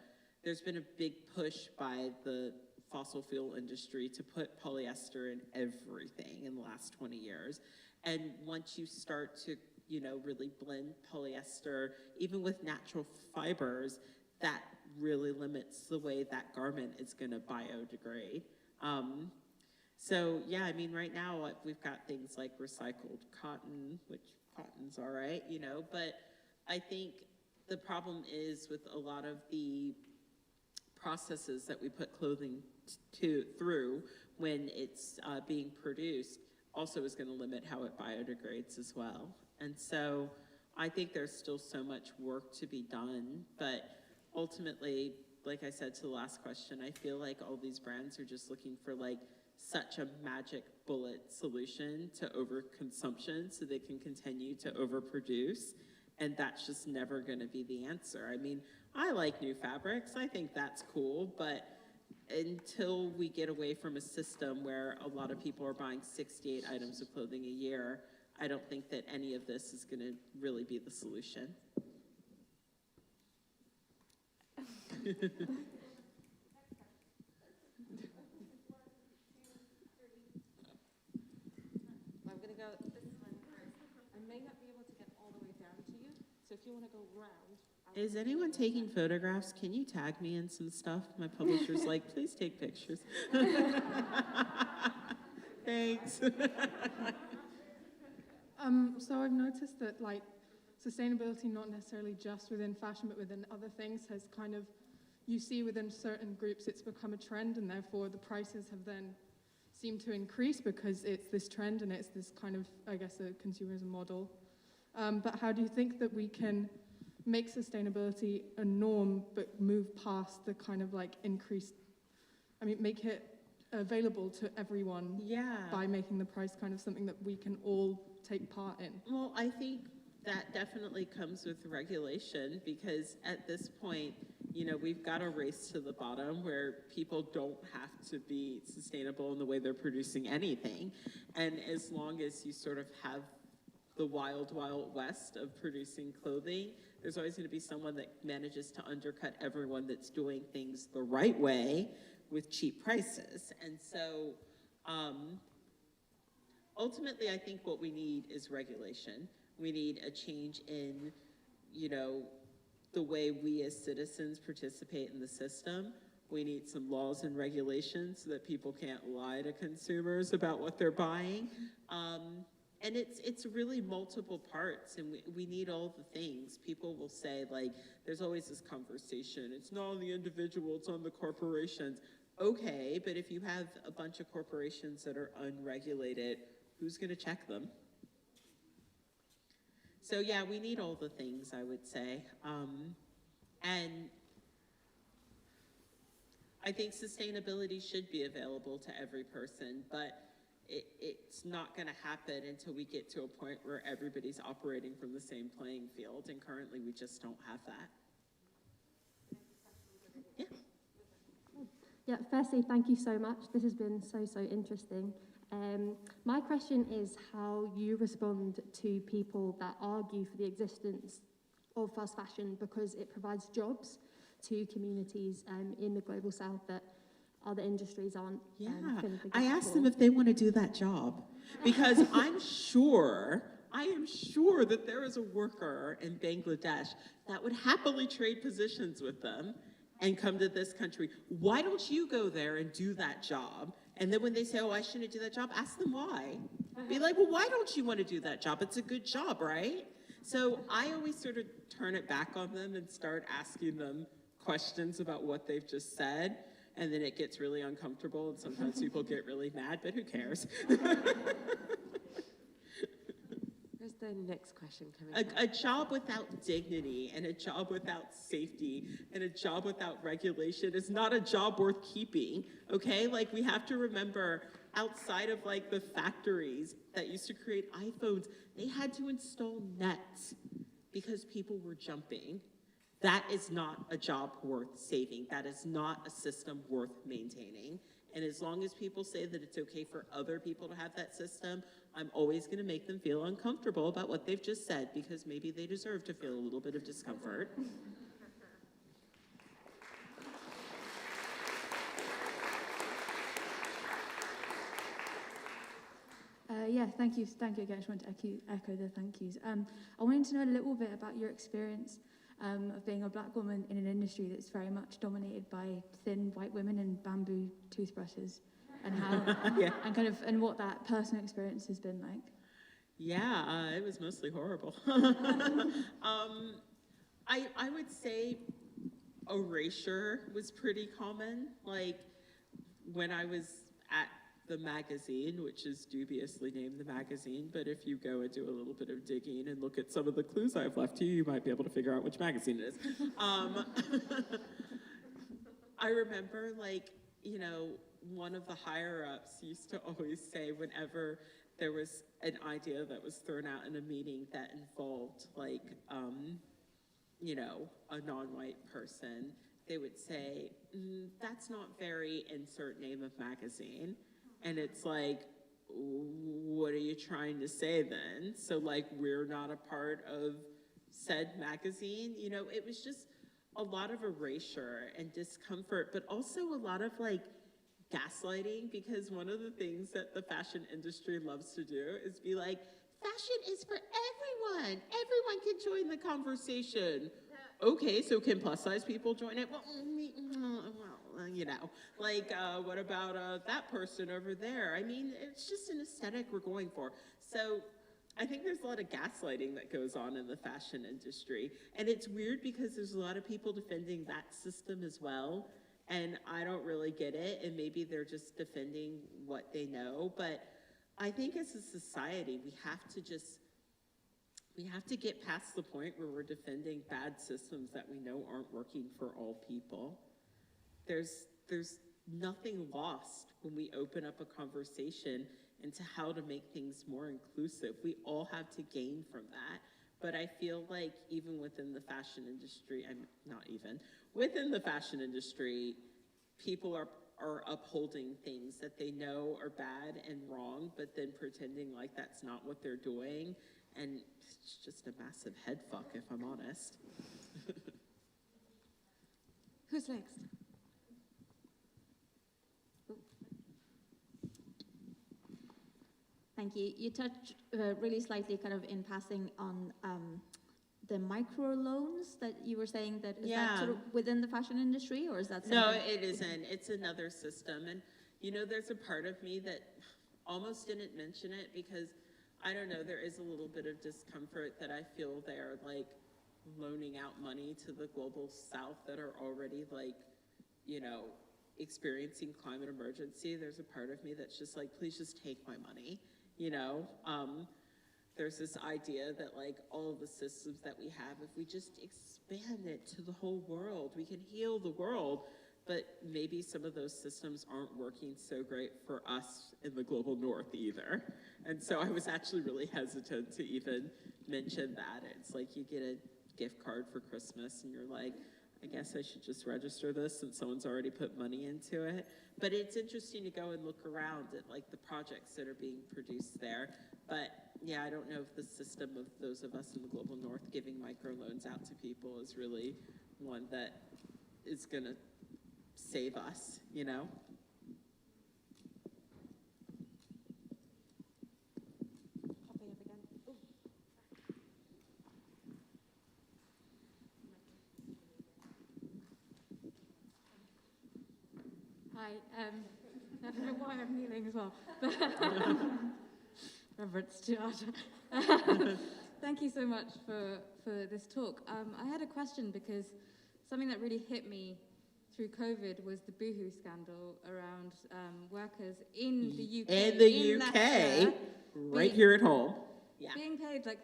there's been a big push by the fossil fuel industry to put polyester in everything in the last 20 years. And once you start to, you know, really blend polyester, even with natural fibers, that really limits the way that garment is going to biodegrade. So, yeah, I mean, right now we've got things like recycled cotton, which cotton's all right, you know, but I think the problem is with a lot of the processes that we put clothing through when it's being produced also is going to limit how it biodegrades as well. And so I think there's still so much work to be done, but ultimately, like I said to the last question, I feel like all these brands are just looking for like such a magic bullet solution to overconsumption so they can continue to overproduce. And that's just never going to be the answer. I mean, I like new fabrics. I think that's cool. But until we get away from a system where a lot of people are buying 68 items of clothing a year, I don't think that any of this is going to really be the solution. I'm going to go this one first. I may not be able to get all the way down to you, so if you want to go round. Is anyone taking photographs? Can you tag me in some stuff? My publisher's like, please take pictures. Thanks. So I've noticed that like sustainability, not necessarily just within fashion, but within other things, has kind of, you see within certain groups it's become a trend, and therefore the prices have then seemed to increase because it's this trend and it's this kind of, I guess, a consumerism model. But how do you think that we can make sustainability a norm, but move past the kind of like increased, I mean, make it available to everyone by making the price kind of something that we can all take part in? Well, I think that definitely comes with regulation, because at this point, you know, we've got a race to the bottom where people don't have to be sustainable in the way they're producing anything. And as long as you sort of have the wild, wild west of producing clothing, there's always going to be someone that manages to undercut everyone that's doing things the right way with cheap prices. And so ultimately, I think what we need is regulation. We need a change in, you know, the way we as citizens participate in the system. We need some laws and regulations so that people can't lie to consumers about what they're buying. And it's really multiple parts, and we need all the things. People will say, like, there's always this conversation, it's not on the individual, it's on the corporations. Okay, but if you have a bunch of corporations that are unregulated, who's going to check them? So yeah, we need all the things, I would say. And I think sustainability should be available to every person, but it's not going to happen until we get to a point where everybody's operating from the same playing field, and currently we just don't have that. Yeah. Yeah, firstly, thank you so much. This has been so interesting. My question is how you respond to people that argue for the existence of fast fashion because it provides jobs to communities in the global south that other industries aren't. I asked them if they want to do that job, because I am sure that there is a worker in Bangladesh that would happily trade positions with them and come to this country. Why don't you go there and do that job? And then when they say, oh, I shouldn't do that job, ask them why. Be like, well, why don't you want to do that job? It's a good job, right? So I always sort of turn it back on them and start asking them questions about what they've just said. And then it gets really uncomfortable, and sometimes people get really mad, but who cares? Where's the next question coming from? A job without dignity, and a job without safety, and a job without regulation is not a job worth keeping, okay? Like, we have to remember, outside of like the factories that used to create iPhones, they had to install nets because people were jumping. That is not a job worth saving. That is not a system worth maintaining. And as long as people say that it's okay for other people to have that system, I'm always going to make them feel uncomfortable about what they've just said, because maybe they deserve to feel a little bit of discomfort. Yeah, thank you again. I just want to echo the thank yous. I wanted to know a little bit about your experience of being a black woman in an industry that's very much dominated by thin white women and bamboo toothbrushes, and how and what that personal experience has been like. Yeah, it was mostly horrible. I would say erasure was pretty common. Like, when I was at the magazine, which is dubiously named The Magazine, but if you go and do a little bit of digging and look at some of the clues I've left you, you might be able to figure out which magazine it is. I remember, like, you know, one of the higher-ups used to always say, whenever there was an idea that was thrown out in a meeting that involved, like, you know, a non-white person, they would say, that's not very insert name of magazine. And it's like, what are you trying to say then? So like, we're not a part of said magazine. You know, it was just a lot of erasure and discomfort, but also a lot of like gaslighting, because one of the things that the fashion industry loves to do is be like, fashion is for everyone. Everyone can join the conversation. Okay, so can plus size people join it? Well, you know, like what about that person over there? I mean, it's just an aesthetic we're going for. So I think there's a lot of gaslighting that goes on in the fashion industry. And it's weird because there's a lot of people defending that system as well. And I don't really get it. And maybe they're just defending what they know. But I think as a society, we have to get past the point where we're defending bad systems that we know aren't working for all people. There's nothing lost when we open up a conversation into how to make things more inclusive. We all have to gain from that. But I feel like even within the fashion industry, within the fashion industry, people are upholding things that they know are bad and wrong, but then pretending like that's not what they're doing. And it's just a massive head fuck, if I'm honest. Who's next? Thank you. You touched really slightly kind of in passing on the micro loans that you were saying that, is that sort of within the fashion industry, or is that something? No, it isn't. It's another system. And, you know, there's a part of me that almost didn't mention it because, I don't know, there is a little bit of discomfort that I feel they're like loaning out money to the global south that are already like, you know, experiencing climate emergency. There's a part of me that's just like, please just take my money. You know, there's this idea that like all of the systems that we have, if we just expand it to the whole world, we can heal the world. But maybe some of those systems aren't working so great for us in the global north either. And so I was actually really hesitant to even mention that. It's like you get a gift card for Christmas and you're like, I guess I should just register this since someone's already put money into it. But it's interesting to go and look around at like the projects that are being produced there. But yeah, I don't know if the system of those of us in the global north giving microloans out to people is really one that is gonna save us, you know? Popping up again. Ooh. Hi, I don't know why I'm kneeling as well. Reverence to Aja. Thank you so much for this talk. I had a question because something that really hit me through COVID was the Boohoo scandal around workers in the UK. In the UK, Leicester, right here at home. Yeah. Being paid like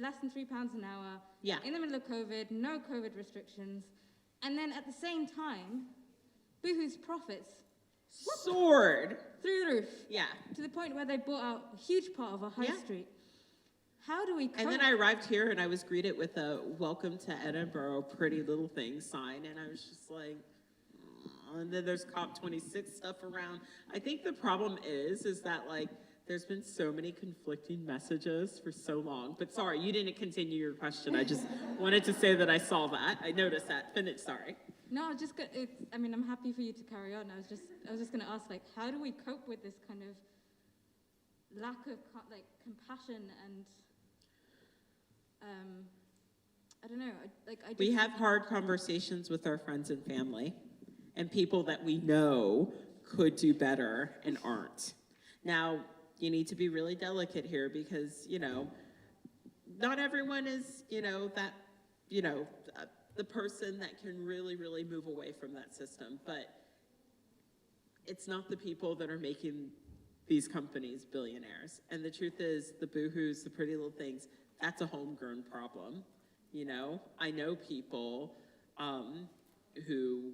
less than £3 an hour. Yeah. In the middle of COVID, no COVID restrictions. And then at the same time, Boohoo's profits soared through the roof. Yeah. To the point where they bought out a huge part of a high street. How do we cope? And then I arrived here and I was greeted with a welcome to Edinburgh, pretty little thing sign. And I was just like, and then there's COP26 stuff around. I think the problem is that like, there's been so many conflicting messages for so long. But sorry, you didn't continue your question. I just wanted to say that I saw that. I noticed that. Finish, sorry. No, I'm happy for you to carry on. I was just going to ask, like, how do we cope with this kind of lack of like compassion and I don't know, we have hard conversations with our friends and family and people that we know could do better and aren't. Now, you need to be really delicate here because, you know, not everyone is, you know, that, you know, the person that can really, really move away from that system. But it's not the people that are making these companies billionaires. And the truth is, the Boohoos, the Pretty Little Things, that's a homegrown problem. You know, I know people who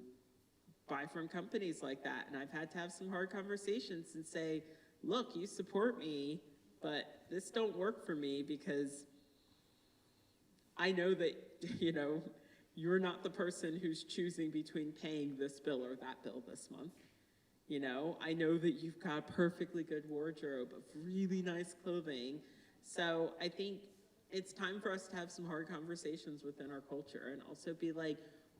buy from companies like that, and I've had to have some hard conversations and say, look, you support me, but this don't work for me because I know that, you know, you're not the person who's choosing between paying this bill or that bill this month. You know, I know that you've got a perfectly good wardrobe of really nice clothing. So I think it's time for us to have some hard conversations within our culture and also be like,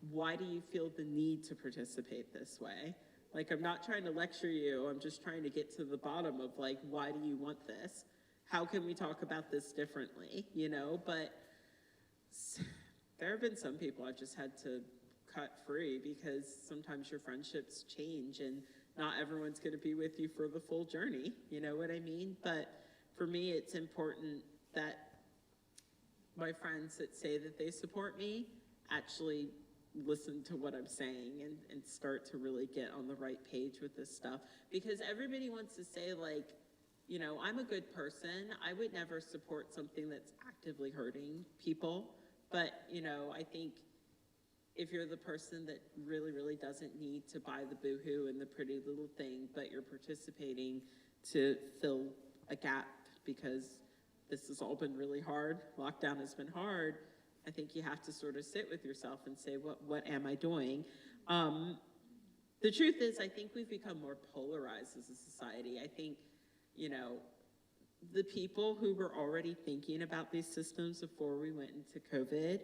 why do you feel the need to participate this way? Like, I'm not trying to lecture you. I'm just trying to get to the bottom of, like, why do you want this? How can we talk about this differently, you know? But there have been some people I've just had to cut free because sometimes your friendships change and not everyone's going to be with you for the full journey, you know what I mean? But for me, it's important that my friends that say that they support me actually listen to what I'm saying and start to really get on the right page with this stuff. Because everybody wants to say, like, you know, I'm a good person. I would never support something that's actively hurting people. But, you know, I think if you're the person that really, really doesn't need to buy the boohoo and the pretty little thing, but you're participating to fill a gap because this has all been really hard, lockdown has been hard, I think you have to sort of sit with yourself and say, what am I doing? The truth is, I think we've become more polarized as a society. I think, you know, the people who were already thinking about these systems before we went into COVID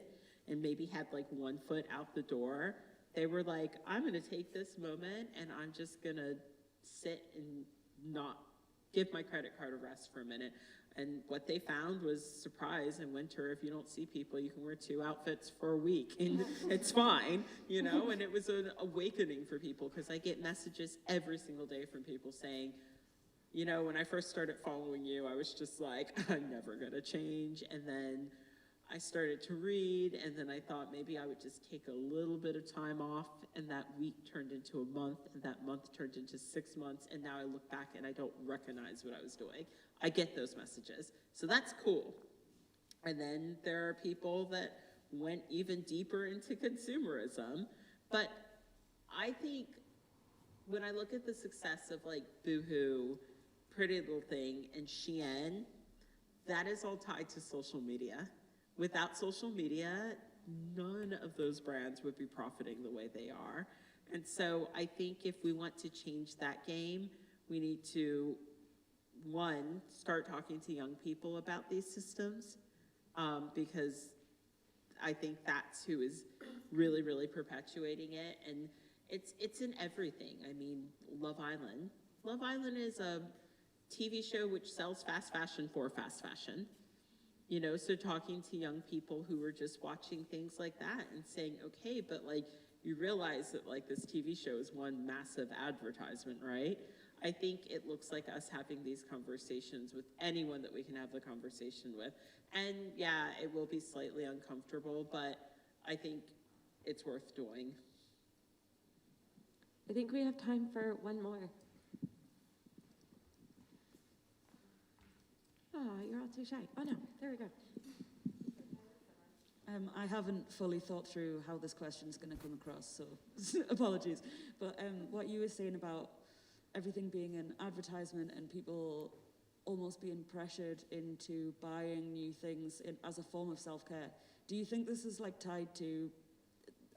and maybe had like one foot out the door, they were like, I'm gonna take this moment and I'm just gonna sit and not give my credit card a rest for a minute. And what they found was, surprise, in winter, if you don't see people, you can wear 2 outfits for a week and it's fine, you know? And it was an awakening for people because I get messages every single day from people saying, you know, when I first started following you, I was just like, I'm never gonna change. And then I started to read, and then I thought maybe I would just take a little bit of time off, and that week turned into a month, and that month turned into 6 months, and now I look back and I don't recognize what I was doing. I get those messages, so that's cool. And then there are people that went even deeper into consumerism, but I think when I look at the success of like Boohoo, Pretty Little Thing, and Shein, that is all tied to social media. Without social media, none of those brands would be profiting the way they are. And so I think if we want to change that game, we need to, one, start talking to young people about these systems, because I think that's who is really, really perpetuating it. And it's in everything. I mean, Love Island. Love Island is a TV show which sells fast fashion for fast fashion. You know, so talking to young people who are just watching things like that and saying, okay, but like, you realize that like this TV show is one massive advertisement, right? I think it looks like us having these conversations with anyone that we can have the conversation with. And yeah, it will be slightly uncomfortable, but I think it's worth doing. I think we have time for one more. Oh, you're all too shy. Oh no, there we go. I haven't fully thought through how this question is going to come across, so apologies. But what you were saying about everything being an advertisement and people almost being pressured into buying new things as a form of self-care, do you think this is like tied to,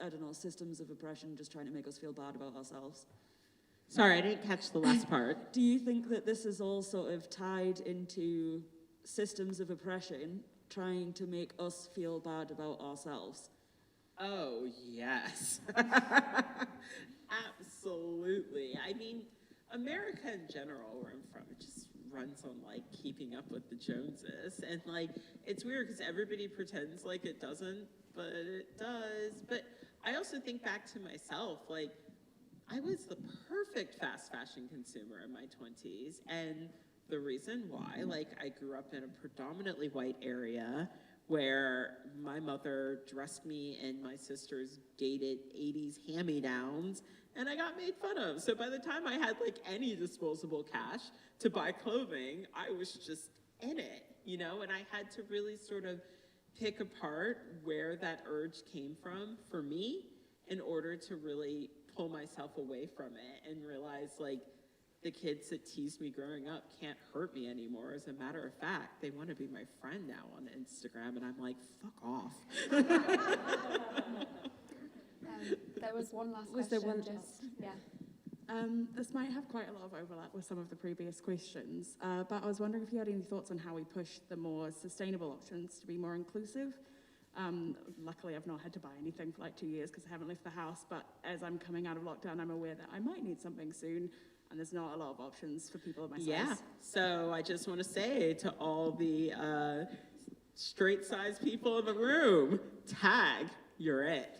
I don't know, systems of oppression just trying to make us feel bad about ourselves? Sorry, I didn't catch the last part. Do you think that this is all sort of tied into systems of oppression trying to make us feel bad about ourselves? Oh, yes. Absolutely. I mean, America in general, where I'm from, it just runs on like keeping up with the Joneses. And like, it's weird because everybody pretends like it doesn't, but it does. But I also think back to myself, like, I was the perfect fast fashion consumer in my 20s. And the reason why, like, I grew up in a predominantly white area where my mother dressed me in my sister's dated 80s hand-me-downs, and I got made fun of. So by the time I had like any disposable cash to buy clothing, I was just in it, you know? And I had to really sort of pick apart where that urge came from for me in order to really pull myself away from it and realize, like, the kids that teased me growing up can't hurt me anymore. As a matter of fact, they want to be my friend now on Instagram, and I'm like, fuck off. There was one last Was question. there one? This might have quite a lot of overlap with some of the previous questions, but I was wondering if you had any thoughts on how we push the more sustainable options to be more inclusive. Luckily, I've not had to buy anything for like 2 years because I haven't left the house, but as I'm coming out of lockdown, I'm aware that I might need something soon, and there's not a lot of options for people of my size. Yeah, so I just want to say to all the straight-sized people in the room, tag, you're it.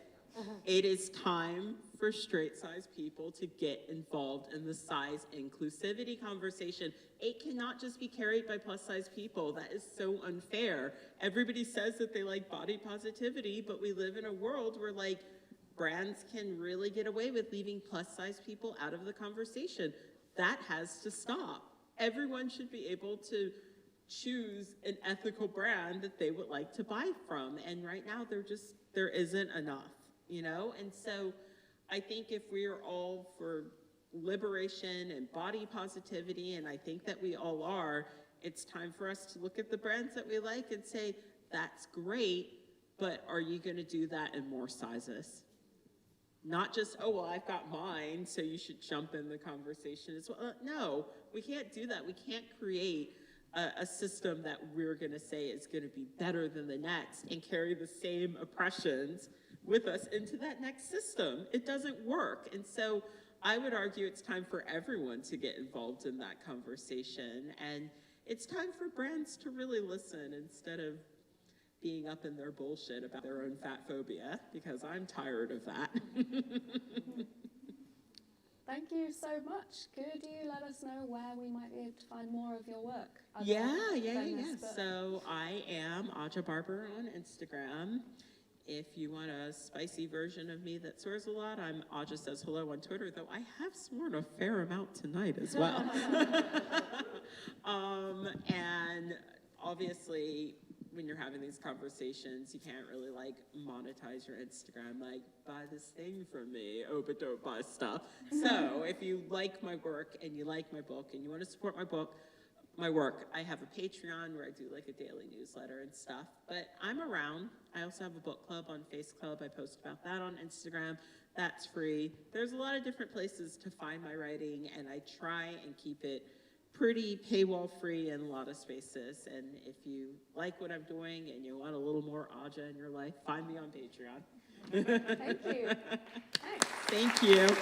It is time for straight-sized people to get involved in the size inclusivity conversation. It cannot just be carried by plus-size people. That is so unfair. Everybody says that they like body positivity, but we live in a world where like brands can really get away with leaving plus-size people out of the conversation. That has to stop. Everyone should be able to choose an ethical brand that they would like to buy from. And right now there isn't enough, you know? And so I think if we are all for liberation and body positivity, and I think that we all are, it's time for us to look at the brands that we like and say, that's great, but are you gonna do that in more sizes? Not just, oh, well, I've got mine, so you should jump in the conversation as well. No, we can't do that. We can't create a system that we're gonna say is gonna be better than the next and carry the same oppressions with us into that next system. It doesn't work. And so I would argue it's time for everyone to get involved in that conversation. And it's time for brands to really listen instead of being up in their bullshit about their own fat phobia, because I'm tired of that. Thank you so much. Could you let us know where we might be able to find more of your work? Yeah. So I am Aja Barber on Instagram. If you want a spicy version of me that swears a lot, I'm Aja Says Hello on Twitter, though I have sworn a fair amount tonight as well. And obviously, when you're having these conversations, you can't really like monetize your Instagram, like buy this thing from me, oh, but don't buy stuff. So if you like my work and you like my book and you want to support my work, I have a Patreon where I do like a daily newsletter and stuff, but I'm around. I also have a book club on Face Club. I post about that on Instagram. That's free. There's a lot of different places to find my writing, and I try and keep it pretty paywall free in a lot of spaces. And if you like what I'm doing and you want a little more Aja in your life, find me on Patreon. Thank you. Thanks. Thank you.